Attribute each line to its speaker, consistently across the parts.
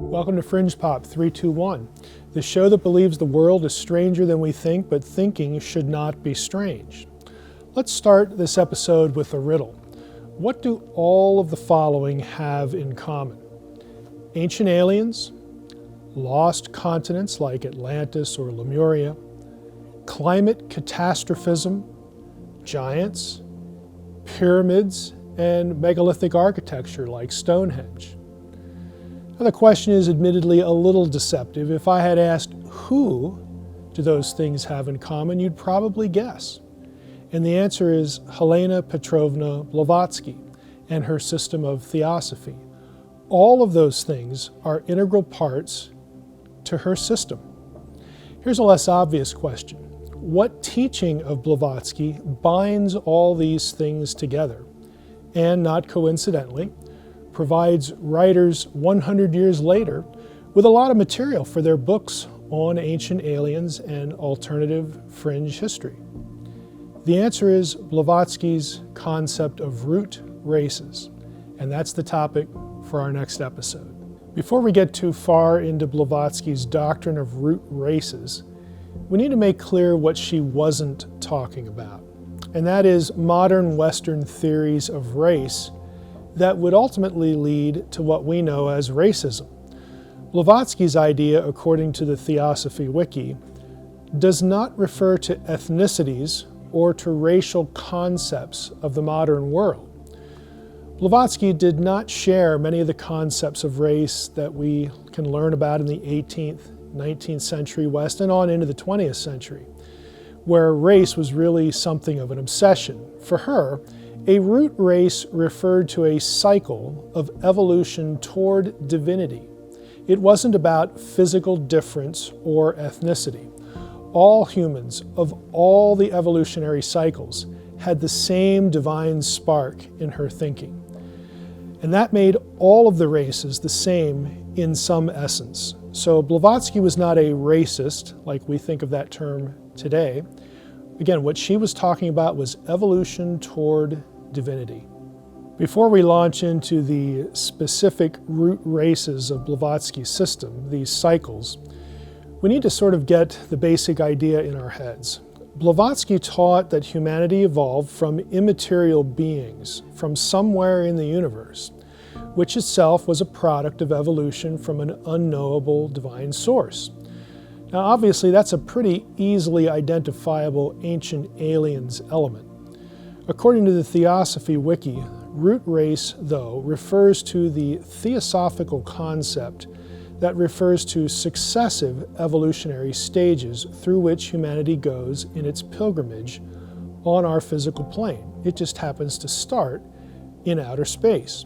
Speaker 1: Welcome to Fringe Pop 321, the show that believes the world is stranger than we think, but thinking should not be strange. Let's start this episode with a riddle. What do all of the following have in common? Ancient aliens, lost continents like Atlantis or Lemuria, climate catastrophism, giants, pyramids, and megalithic architecture like Stonehenge. Now, the question is admittedly a little deceptive. If I had asked who do those things have in common, you'd probably guess. And the answer is Helena Petrovna Blavatsky and her system of theosophy. All of those things are integral parts to her system. Here's a less obvious question. What teaching of Blavatsky binds all these things together and, not coincidentally, provides writers 100 years later with a lot of material for their books on ancient aliens and alternative fringe history? The answer is Blavatsky's concept of root races, and that's the topic for our next episode. Before we get too far into Blavatsky's doctrine of root races, we need to make clear what she wasn't talking about, and that is modern Western theories of race that would ultimately lead to what we know as racism. Blavatsky's idea, according to the Theosophy Wiki, does not refer to ethnicities or to racial concepts of the modern world. Blavatsky did not share many of the concepts of race that we can learn about in the 18th, 19th century West and on into the 20th century, where race was really something of an obsession. For her, a root race referred to a cycle of evolution toward divinity. It wasn't about physical difference or ethnicity. All humans of all the evolutionary cycles had the same divine spark in her thinking. And that made all of the races the same in some essence. So Blavatsky was not a racist, like we think of that term today. Again, what she was talking about was evolution toward divinity. Before we launch into the specific root races of Blavatsky's system, these cycles, we need to sort of get the basic idea in our heads. Blavatsky taught that humanity evolved from immaterial beings from somewhere in the universe, which itself was a product of evolution from an unknowable divine source. Now, obviously, that's a pretty easily identifiable ancient aliens element. According to the Theosophy Wiki, root race, though, refers to the theosophical concept that refers to successive evolutionary stages through which humanity goes in its pilgrimage on our physical plane. It just happens to start in outer space.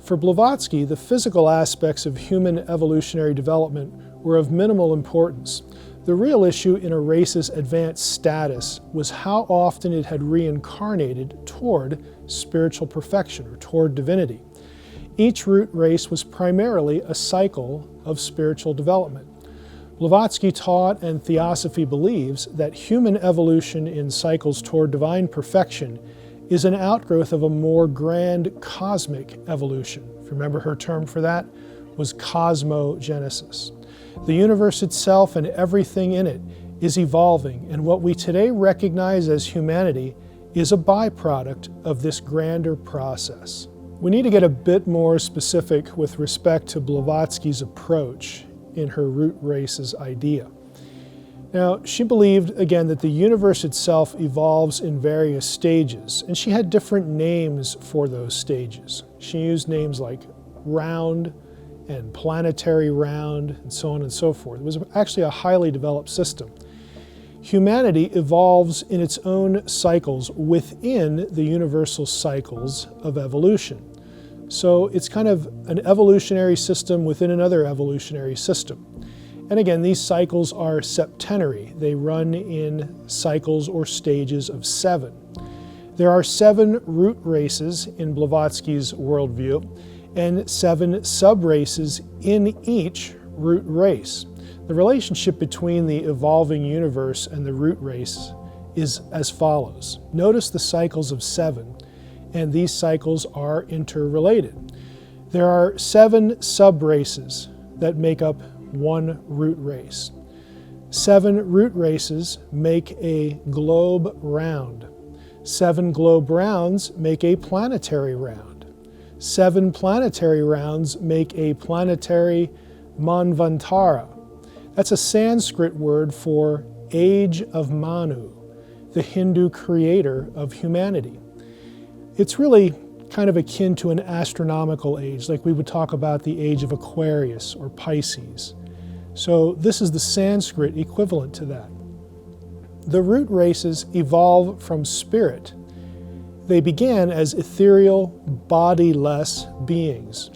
Speaker 1: For Blavatsky, the physical aspects of human evolutionary development were of minimal importance. The real issue in a race's advanced status was how often it had reincarnated toward spiritual perfection or toward divinity. Each root race was primarily a cycle of spiritual development. Blavatsky taught, and Theosophy believes, that human evolution in cycles toward divine perfection is an outgrowth of a more grand cosmic evolution. If you remember, her term for that was cosmogenesis. The universe itself and everything in it is evolving, and what we today recognize as humanity is a byproduct of this grander process. We need to get a bit more specific with respect to Blavatsky's approach in her root races idea. Now, she believed, again, that the universe itself evolves in various stages, and she had different names for those stages. She used names like round and planetary round, and so on and so forth. It was actually a highly developed system. Humanity evolves in its own cycles within the universal cycles of evolution. So it's kind of an evolutionary system within another evolutionary system. And again, these cycles are septenary. They run in cycles or stages of 7. There are 7 root races in Blavatsky's worldview, and 7 subraces in each root race. The relationship between the evolving universe and the root race is as follows. Notice the cycles of 7, and these cycles are interrelated. There are 7 subraces that make up one root race. 7 root races make a globe round. 7 globe rounds make a planetary round. 7 planetary rounds make a planetary manvantara. That's a Sanskrit word for age of Manu, the Hindu creator of humanity. It's really kind of akin to an astronomical age, like we would talk about the age of Aquarius or Pisces. So this is the Sanskrit equivalent to that. The root races evolve from spirit. They began as ethereal, bodiless beings,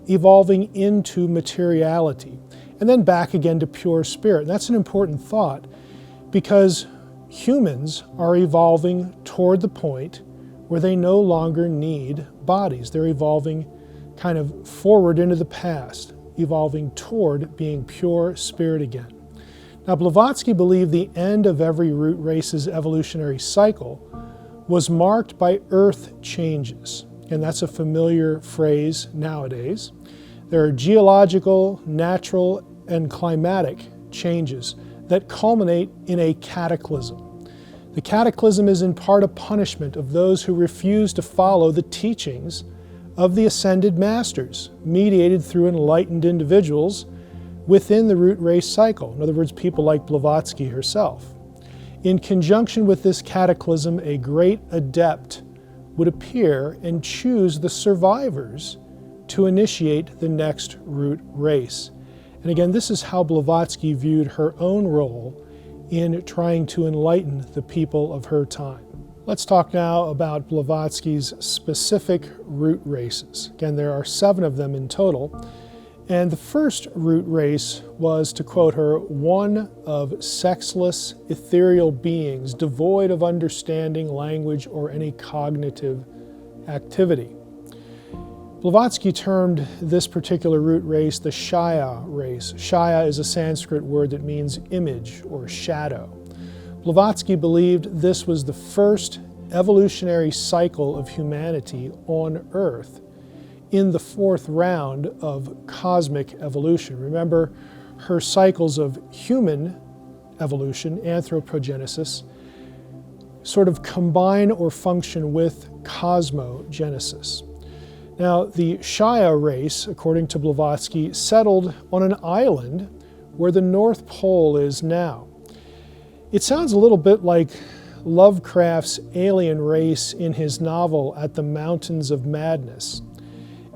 Speaker 1: evolving into materiality, and then back again to pure spirit. And that's an important thought because humans are evolving toward the point where they no longer need bodies. They're evolving kind of forward into the past, evolving toward being pure spirit again. Now, Blavatsky believed the end of every root race's evolutionary cycle was marked by earth changes, and that's a familiar phrase nowadays. There are geological, natural, and climatic changes that culminate in a cataclysm. The cataclysm is in part a punishment of those who refuse to follow the teachings of the ascended masters, mediated through enlightened individuals within the root race cycle. In other words, people like Blavatsky herself. In conjunction with this cataclysm, a great adept would appear and choose the survivors to initiate the next root race. And again, this is how Blavatsky viewed her own role in trying to enlighten the people of her time. Let's talk now about Blavatsky's specific root races. Again, there are 7 of them in total. And the first root race was, to quote her, one of sexless, ethereal beings devoid of understanding, language, or any cognitive activity. Blavatsky termed this particular root race the Shaya race. Shaya is a Sanskrit word that means image or shadow. Blavatsky believed this was the first evolutionary cycle of humanity on Earth in the 4th round of cosmic evolution. Remember, her cycles of human evolution, anthropogenesis, sort of combine or function with cosmogenesis. Now, the Shaya race, according to Blavatsky, settled on an island where the North Pole is now. It sounds a little bit like Lovecraft's alien race in his novel At the Mountains of Madness.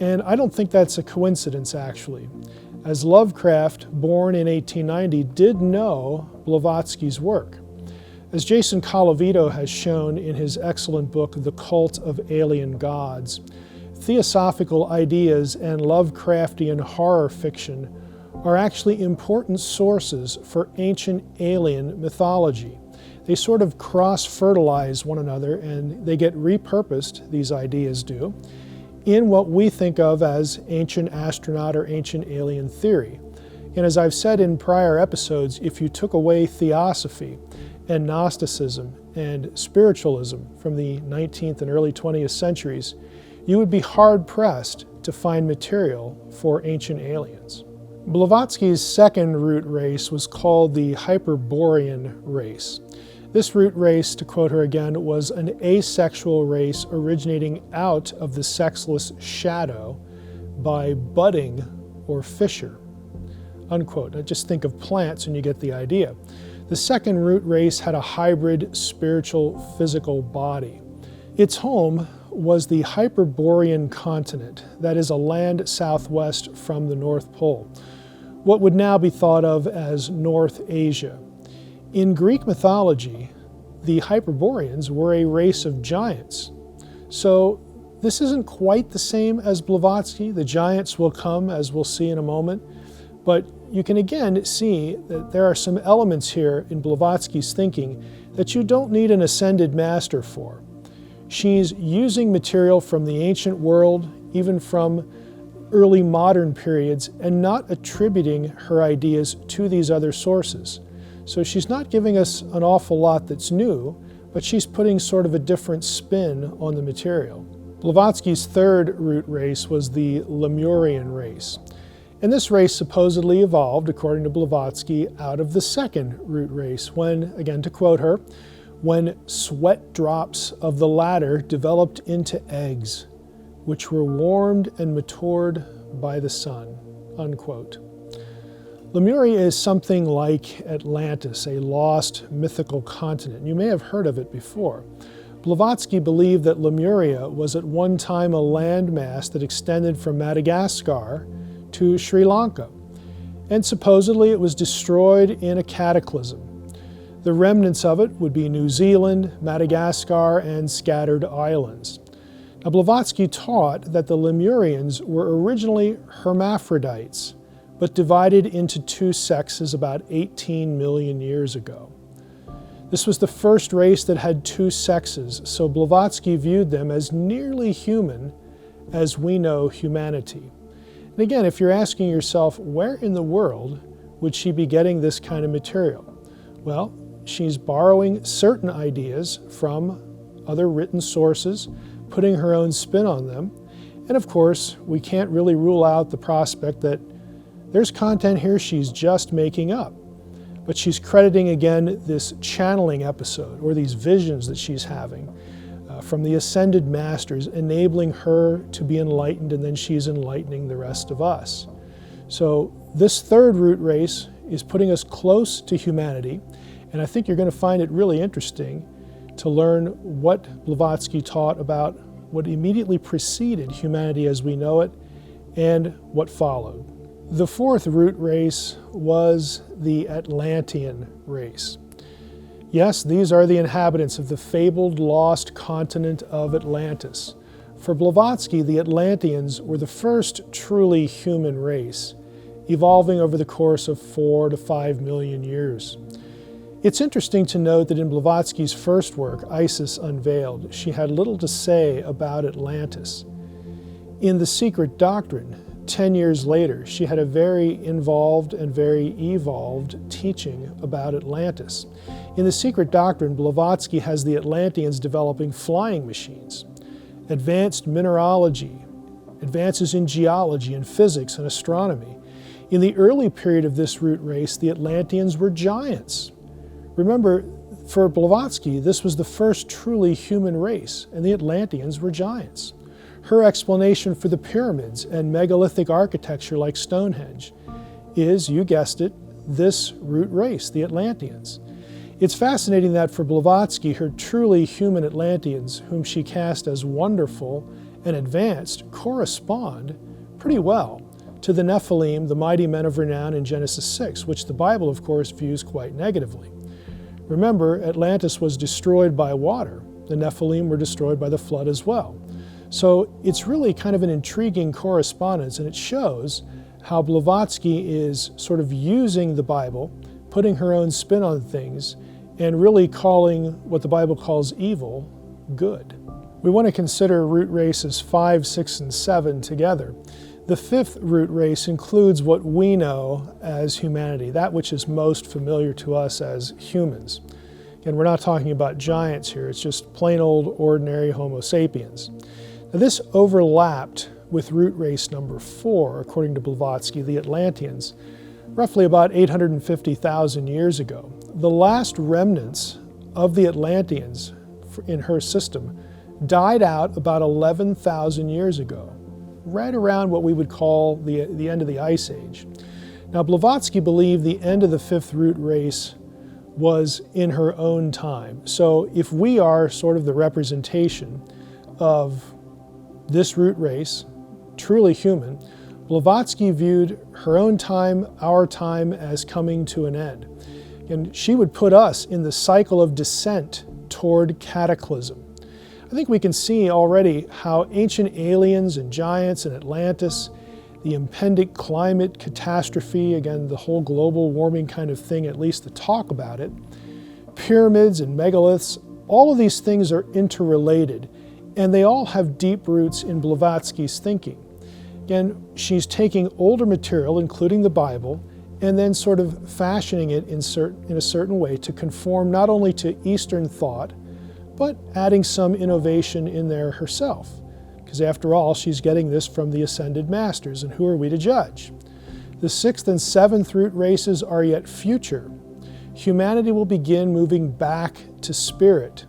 Speaker 1: And I don't think that's a coincidence, actually, as Lovecraft, born in 1890, did know Blavatsky's work. As Jason Colavito has shown in his excellent book, The Cult of Alien Gods, theosophical ideas and Lovecraftian horror fiction are actually important sources for ancient alien mythology. They sort of cross-fertilize one another, and they get repurposed, these ideas do, in what we think of as ancient astronaut or ancient alien theory. And as I've said in prior episodes, if you took away theosophy and Gnosticism and spiritualism from the 19th and early 20th centuries, you would be hard-pressed to find material for ancient aliens. Blavatsky's second root race was called the Hyperborean race. This root race, to quote her again, was an asexual race originating out of the sexless shadow by budding or fissure, unquote. Now just think of plants and you get the idea. The second root race had a hybrid spiritual physical body. Its home was the Hyperborean continent, that is a land southwest from the North Pole, what would now be thought of as North Asia. In Greek mythology, the Hyperboreans were a race of giants. So this isn't quite the same as Blavatsky. The giants will come, as we'll see in a moment, but you can again see that there are some elements here in Blavatsky's thinking that you don't need an ascended master for. She's using material from the ancient world, even from early modern periods and not attributing her ideas to these other sources. So she's not giving us an awful lot that's new, but she's putting sort of a different spin on the material. Blavatsky's third root race was the Lemurian race. And this race supposedly evolved, according to Blavatsky, out of the second root race when, again to quote her, when sweat drops of the latter developed into eggs, which were warmed and matured by the sun, unquote. Lemuria is something like Atlantis, a lost mythical continent. You may have heard of it before. Blavatsky believed that Lemuria was at one time a landmass that extended from Madagascar to Sri Lanka, and supposedly it was destroyed in a cataclysm. The remnants of it would be New Zealand, Madagascar, and scattered islands. Now, Blavatsky taught that the Lemurians were originally hermaphrodites, but divided into two sexes about 18 million years ago. This was the first race that had two sexes, so Blavatsky viewed them as nearly human as we know humanity. And again, if you're asking yourself, where in the world would she be getting this kind of material? Well, she's borrowing certain ideas from other written sources, putting her own spin on them. And of course, we can't really rule out the prospect that there's content here she's just making up. But she's crediting again this channeling episode, or these visions that she's having from the ascended masters, enabling her to be enlightened, and then she's enlightening the rest of us. So this third root race is putting us close to humanity, and I think you're going to find it really interesting to learn what Blavatsky taught about what immediately preceded humanity as we know it and what followed. The fourth root race was the Atlantean race. Yes, these are the inhabitants of the fabled lost continent of Atlantis. For Blavatsky, the Atlanteans were the first truly human race, evolving over the course of 4 to 5 million years. It's interesting to note that in Blavatsky's first work, Isis Unveiled, she had little to say about Atlantis. In The Secret Doctrine, 10 years later, she had a very involved and very evolved teaching about Atlantis. In The Secret Doctrine, Blavatsky has the Atlanteans developing flying machines, advanced mineralogy, advances in geology and physics and astronomy. In the early period of this root race, the Atlanteans were giants. Remember, for Blavatsky, this was the first truly human race, and the Atlanteans were giants. Her explanation for the pyramids and megalithic architecture like Stonehenge is, you guessed it, this root race, the Atlanteans. It's fascinating that for Blavatsky, her truly human Atlanteans, whom she cast as wonderful and advanced, correspond pretty well to the Nephilim, the mighty men of renown in Genesis 6, which the Bible, of course, views quite negatively. Remember, Atlantis was destroyed by water. The Nephilim were destroyed by the flood as well. So it's really kind of an intriguing correspondence, and it shows how Blavatsky is sort of using the Bible, putting her own spin on things, and really calling what the Bible calls evil good. We want to consider root races 5, 6, and 7 together. The fifth root race includes what we know as humanity, that which is most familiar to us as humans. And we're not talking about giants here, it's just plain old ordinary Homo sapiens. Now, this overlapped with root race number 4, according to Blavatsky, the Atlanteans, roughly about 850,000 years ago. The last remnants of the Atlanteans in her system died out about 11,000 years ago, right around what we would call the end of the Ice Age. Now, Blavatsky believed the end of the fifth root race was in her own time. So if we are sort of the representation of this root race, truly human, Blavatsky viewed her own time, our time, as coming to an end. And she would put us in the cycle of descent toward cataclysm. I think we can see already how ancient aliens and giants in Atlantis, the impending climate catastrophe, again, the whole global warming kind of thing, at least the talk about it, pyramids and megaliths, all of these things are interrelated, and they all have deep roots in Blavatsky's thinking. Again, she's taking older material, including the Bible, and then sort of fashioning it in a certain way to conform not only to Eastern thought, but adding some innovation in there herself. Because after all, she's getting this from the ascended masters, and who are we to judge? The 6th and 7th root races are yet future. Humanity will begin moving back to spirit,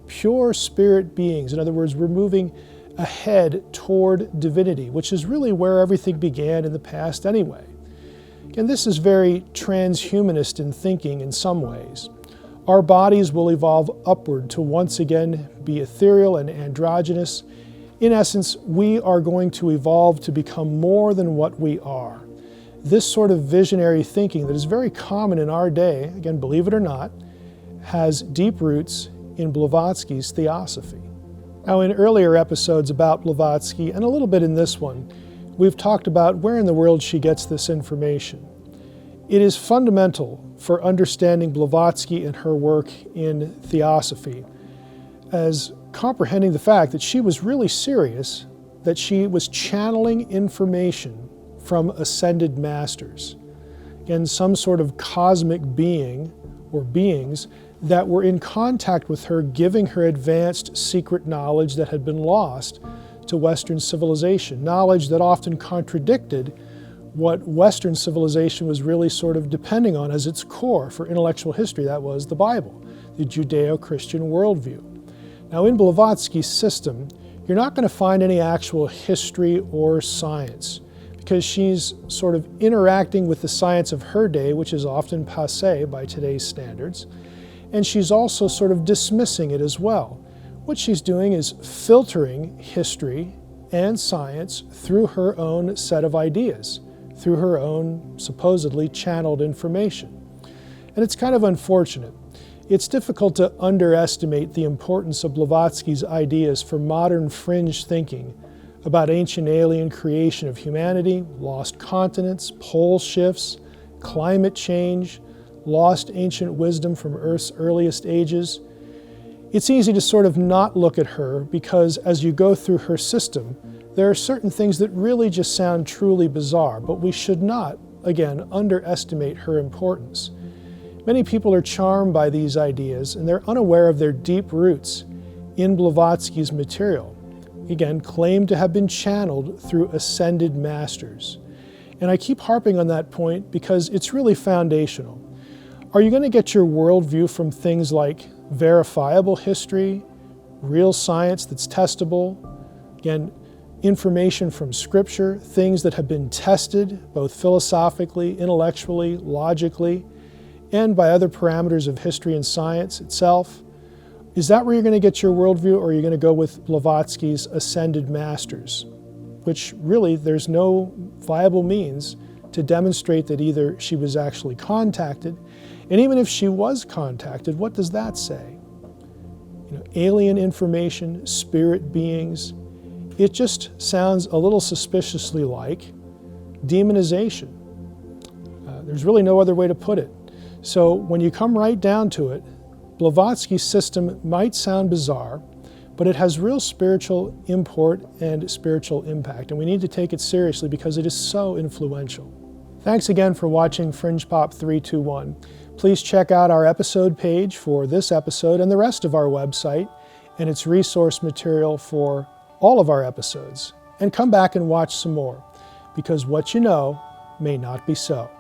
Speaker 1: pure spirit beings. In other words, we're moving ahead toward divinity, which is really where everything began in the past anyway. And this is very transhumanist in thinking in some ways. Our bodies will evolve upward to once again be ethereal and androgynous. In essence, we are going to evolve to become more than what we are. This sort of visionary thinking that is very common in our day, again, believe it or not, has deep roots in Blavatsky's theosophy. Now, in earlier episodes about Blavatsky, and a little bit in this one, we've talked about where in the world she gets this information. It is fundamental for understanding Blavatsky and her work in theosophy as comprehending the fact that she was really serious, that she was channeling information from ascended masters. Again, some sort of cosmic being or beings that were in contact with her, giving her advanced secret knowledge that had been lost to Western civilization, knowledge that often contradicted what Western civilization was really sort of depending on as its core for intellectual history. That was the Bible, the Judeo-Christian worldview. Now, in Blavatsky's system, you're not going to find any actual history or science, because she's sort of interacting with the science of her day, which is often passé by today's standards, and she's also sort of dismissing it as well. What she's doing is filtering history and science through her own set of ideas, through her own supposedly channeled information. And it's kind of unfortunate. It's difficult to underestimate the importance of Blavatsky's ideas for modern fringe thinking about ancient alien creation of humanity, lost continents, pole shifts, climate change, lost ancient wisdom from Earth's earliest ages. It's easy to sort of not look at her because as you go through her system, there are certain things that really just sound truly bizarre, but we should not, again, underestimate her importance. Many people are charmed by these ideas and they're unaware of their deep roots in Blavatsky's material, again, claimed to have been channeled through ascended masters. And I keep harping on that point because it's really foundational. Are you going to get your worldview from things like verifiable history, real science that's testable, again, information from Scripture, things that have been tested both philosophically, intellectually, logically, and by other parameters of history and science itself? Is that where you're going to get your worldview, or are you going to go with Blavatsky's ascended masters, which really there's no viable means to demonstrate that either she was actually contacted, and even if she was contacted, what does that say? Alien information, spirit beings, it just sounds a little suspiciously like demonization. There's really no other way to put it. So when you come right down to it, Blavatsky's system might sound bizarre, but it has real spiritual import and spiritual impact, and we need to take it seriously because it is so influential. Thanks again for watching Fringe Pop 321. Please check out our episode page for this episode and the rest of our website and its resource material for all of our episodes. And come back and watch some more, because what you know may not be so.